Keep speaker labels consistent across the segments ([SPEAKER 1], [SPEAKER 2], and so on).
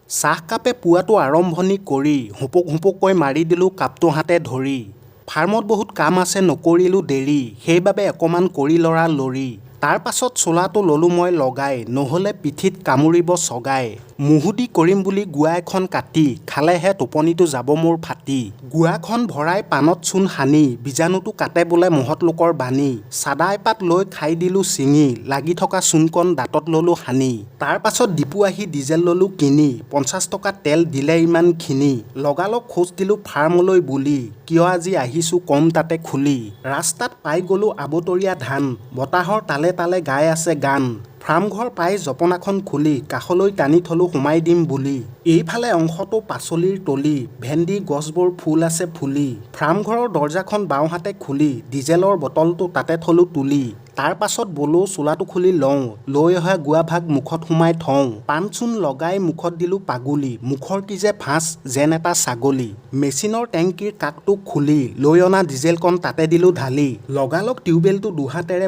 [SPEAKER 1] চাহকাপে পুৱাটো আৰম্ভণি কৰি হুপুক মাৰি দিলোঁ কাপটো হাতে ধৰি। ফাৰ্মত বহুত কাম আছে নকৰিলোঁ দেৰি, সেইবাবে অকণমান কৰি লৰা লৰি। তাৰ পাছত চোলাটো ল'লোঁ মই লগাই, নহ'লে পিঠিত কামুৰিব চগাই। মুহুদি কৰিম বুলি গুৱা এখন কাটি, খালেহে টোপনিটো যাব মোৰ ফাটি। গুৱাখন ভৰাই পাণত চূণ সানি, বীজাণুটো কাটে বোলে মহৎ লোকৰ বাণী। চাদা এপাত লৈ খাই দিলোঁ ছিঙি, লাগি থকা চূণকণ দাঁতত ল'লোঁ সানি। তাৰ পাছত ডিপু আহি ডিজেল ল'লোঁ কিনি, 50 টকা তেল দিলে ইমানখিনি। লগালগ খোজ দিলোঁ ফাৰ্মলৈ বুলি, কিয় আজি আহিছোঁ কম তাতে খুলি। ৰাস্তাত পাই গ'লোঁ আবতৰীয়া ধান, বতাহৰ তালে তালে গাই আছে গান। ফাৰ্মঘৰ পাই জপনাখন খুলি, কাষলৈ টানি থলোঁ সোমাই দিম বুলি। এইফালে অংশটো পাচলিৰ তলি, ভেন্দি গছবোৰ ফুল আছে ফুলি। ফাৰ্মঘৰৰ দৰ্জাখন বাওঁহাতে খুলি, ডিজেলৰ বটলটো তাতে থলোঁ তুলি। তাৰ পাছত বলো চোলাটো খুলি লওঁ, লৈ অহা গুৱা ভাগ মুখত সোমাই থওঁ। পাণ চূণ লগাই মুখত দিলোঁ পাগুলি, মুখৰ কি যে ফাঁচ যেন এটা ছাগলী। মেচিনৰ টেংকিৰ কাকটো খুলি, লৈ অনা ডিজেলকণ তাতে দিলোঁ ঢালি। লগালগ টিউবেলটো দুহাতেৰে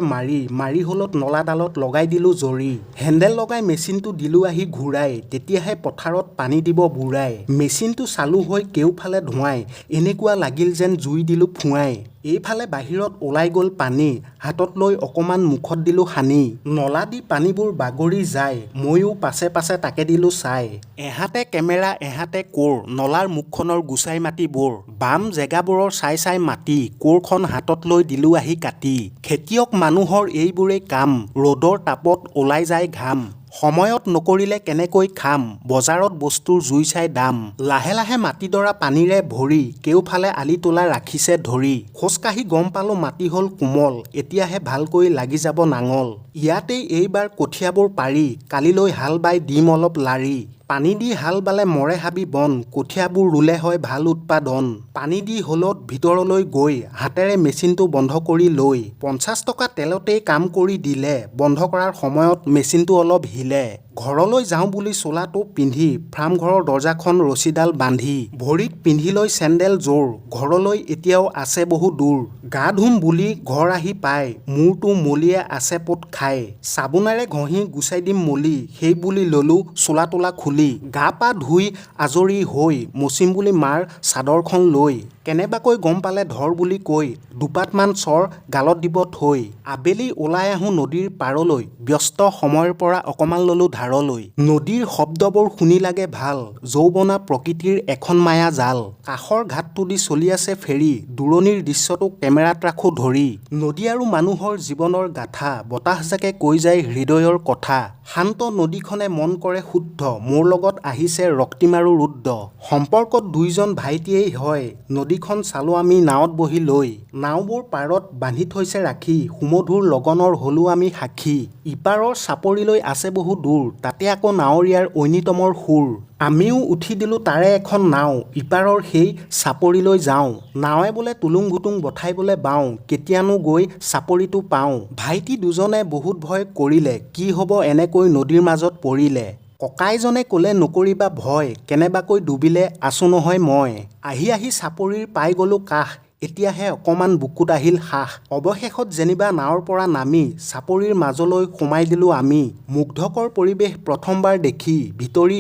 [SPEAKER 1] মাৰি হলত নলাডালত লগাই দিলোঁ জৰি। হেণ্ডেল লগাই মেচিনটো দিলোঁ আহি ঘূৰাই, তেতিয়াহে পথাৰত পানী দিব বুৰাই। মেচিনটো চালু হৈ কেওফালে ধোঁৱাই, এনেকুৱা লাগিল যেন জুই দিলোঁ ফুৱাই। এইফালে বাহিৰত ওলাই গ'ল পানী, হাতত লৈ অকণমান মুখত দিলোঁ সানি। নলা দি পানীবোৰ বাগৰি যায়, ময়ো পাছে পাছে তাকে দিলোঁ চাই। এহাতে কেমেৰা এহাতে কোৰ, নলাৰ মুখখনৰ গুচাই মাটি বোৰ। বাম জেগাবোৰৰ চাই মাটি, কোৰখন হাতত লৈ দিলোঁ আহি কাটি। খেতিয়ক মানুহৰ এইবোৰেই কাম, ৰ'দৰ তাপত ওলাই যায় ঘাম। সময়ত নকৰিলে কেনেকৈ খাম, বজাৰত বস্তুৰ জুই চাই দাম। লাহে লাহে মাটিডৰা পানীৰে ভৰি, কেওফালে আলি তোলা ৰাখিছে ধৰি। খোজকাঢ়ি গম পালোঁ মাটি হ'ল কোমল, এতিয়াহে ভালকৈ লাগি যাব নাঙল। ইয়াতেই এইবাৰ কঠীয়াবোৰ পাৰি, কালিলৈ হাল বাই দিম অলপ লাৰি। পানী দি হাল বালে মৰে হাবি বন, কঠীয়াবোৰ ৰুলে হয় ভাল উৎপাদন। পানী দি হলত ভিতৰলৈ গৈ, হাতেৰে মেচিনটো বন্ধ কৰি লৈ। 50 টকা তেলতেই কাম কৰি দিলে, বন্ধ কৰাৰ সময়ত মেচিনটো অলপ হিলে। ঘৰলৈ যাওঁ বুলি চোলাটো পিন্ধি, ফাৰ্মঘৰৰ দৰ্জাখন ৰছীডাল বান্ধি। ভৰিত পিন্ধি লৈ চেণ্ডেল জোৰ, ঘৰলৈ এতিয়াও আছে বহু দূৰ। গা ধুম বুলি ঘৰ আহি পাই, মূৰটো মলিয়ে আছে পোত খাই। চাবোনেৰে ঘঁহি গুচাই দিম মলি, সেই বুলি ল'লোঁ চোলা তোলা খুলি। গা পা ধুই আজৰি হৈ, মচিম বুলি মাৰ চাদৰখন লৈ। কেনেবাকৈ গম পালে ধৰ বুলি কৈ, দুপাতমান চৰ গালত দিব থৈ। আবেলি ওলাই আহোঁ নদীৰ পাৰলৈ, ব্যস্ত সময়ৰ পৰা অকণমান ল'লোঁ ধাৰলৈ। নদীৰ শব্দবোৰ শুনি লাগে ভাল, যৌৱনা প্ৰকৃতিৰ এখন মায়া জাল। কাষৰ ঘাটটো দি চলি আছে ফেৰী, দূৰণিৰ দৃশ্যটো কেমেৰাত ৰাখোঁ ধৰি। নদী আৰু মানুহৰ জীৱনৰ গাথা, বতাহজাকে কৈ যায় হৃদয়ৰ কথা। শান্ত নদীখনে মন কৰে শুদ্ধ, মোৰ লগত আহিছে ৰক্তিম আৰু ৰুদ্ৰ। সম্পৰ্কত দুইজন ভাইটিয়েই হয়, নদীখন চালোঁ আমি নাৱত বহি লৈ। নাওবোৰ পাৰত বান্ধি থৈছে ৰাখি, সুমধুৰ লগনৰ হলোঁ আমি সাক্ষী। ইপাৰৰ চাপৰিলৈ আছে বহু দূৰ, তাতে আকৌ নাৱৰীয়াৰ ঐনিতমৰ সুৰ। আমিও উঠি দিলোঁ তাৰে এখন নাও, ইপাৰৰ সেই চাপৰিলৈ যাওঁ। নাৱে বোলে টুলুং ঘুটুং বঠাই বোলে বাওঁ, কেতিয়ানো গৈ চাপৰিটো পাওঁ। ভাইটি দুজনে বহুত ভয় কৰিলে, কি হ'ব এনেকৈ নদীৰ মাজত পৰিলে। ককাইজনে ক'লে নকৰিবা ভয়, কেনেবাকৈ ডুবিলে আছোঁ নহয় মই। আহি চাপৰিৰ পাই গ'লোঁ কাষ, এতিয়াহে অকণমান বুকুত আহিল সাহ। অৱশেষত যেনিবা নাৱৰ পৰা নামি, চাপৰিৰ মাজলৈ সোমাই দিলোঁ আমি। মুগ্ধকৰ পৰিৱেশ প্ৰথমবাৰ দেখি,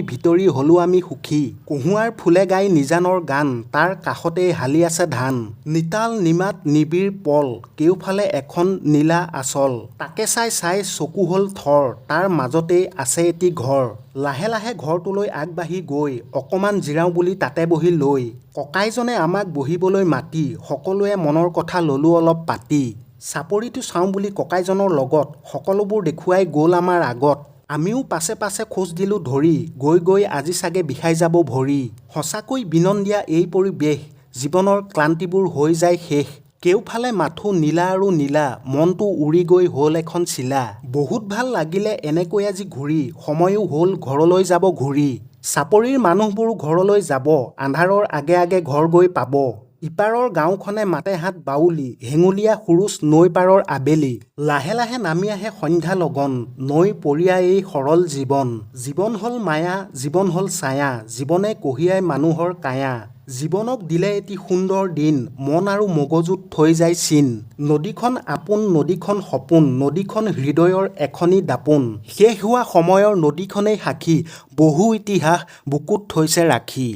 [SPEAKER 1] ভিতৰি হলোঁ আমি সুখী। কহুৱাৰ ফুলে গাই নিজানৰ গান, তাৰ কাষতেই হালি আছে ধান। নিতাল নিমাত নিবিড় পল, কেওফালে এখন নীলা আচল। তাকে চাই চকু হ'ল থৰ, তাৰ মাজতেই আছে এটি ঘৰ। লাহে লাহে ঘৰটোলৈ আগবাঢ়ি গৈ, অকণমান জিৰাওঁ বুলি তাতে বহি লৈ। ককাইজনে আমাক বহিবলৈ মাতি, সকলোৱে মনৰ কথা ল'লোঁ অলপ পাতি। চাপৰিটো চাওঁ বুলি ককাইজনৰ লগত, সকলোবোৰ দেখুৱাই গ'ল আমাৰ আগত। আমিও পাছে পাছে খোজ দিলোঁ ধৰি, গৈ আজি চাগে বিষাই যাব ভৰি। সঁচাকৈ বিনন্দীয়া এই পৰিৱেশ, জীৱনৰ ক্লান্তিবোৰ হৈ যায় শেষ। কেওফালে মাথো নীলা আৰু নীলা, মনটো উৰি গৈ হ'ল এখন চিলা। বহুত ভাল লাগিলে এনেকৈ আজি ঘূৰি, সময়ো হ'ল ঘৰলৈ যাব ঘূৰি। চাপৰিৰ মানুহবোৰো ঘৰলৈ যাব, আন্ধাৰৰ আগে আগে ঘৰ গৈ পাব। ইপাৰৰ গাঁওখনে মাতে হাত বাউলি, হেঙুলীয়া সুৰুজ নৈ পাৰৰ আবেলি। লাহে লাহে নামি আহে সন্ধ্যা লগন, নৈ পৰিয়া এই সৰল জীৱন। জীৱন হ'ল মায়া, জীৱন হ'ল ছায়া, জীৱনে কঢ়িয়াই মানুহৰ কায়া। জীৱনক দিলে এটি সুন্দৰ দিন মন আৰু মগজুত থৈ যায় চিন নদীখন আপোন নদীখন সপোন নদীখন হৃদয়ৰ এখনি দাপোন শেষ হোৱা সময়ৰ নদীখনেই সাক্ষী বহু ইতিহাস বুকুত থৈছে ৰাখি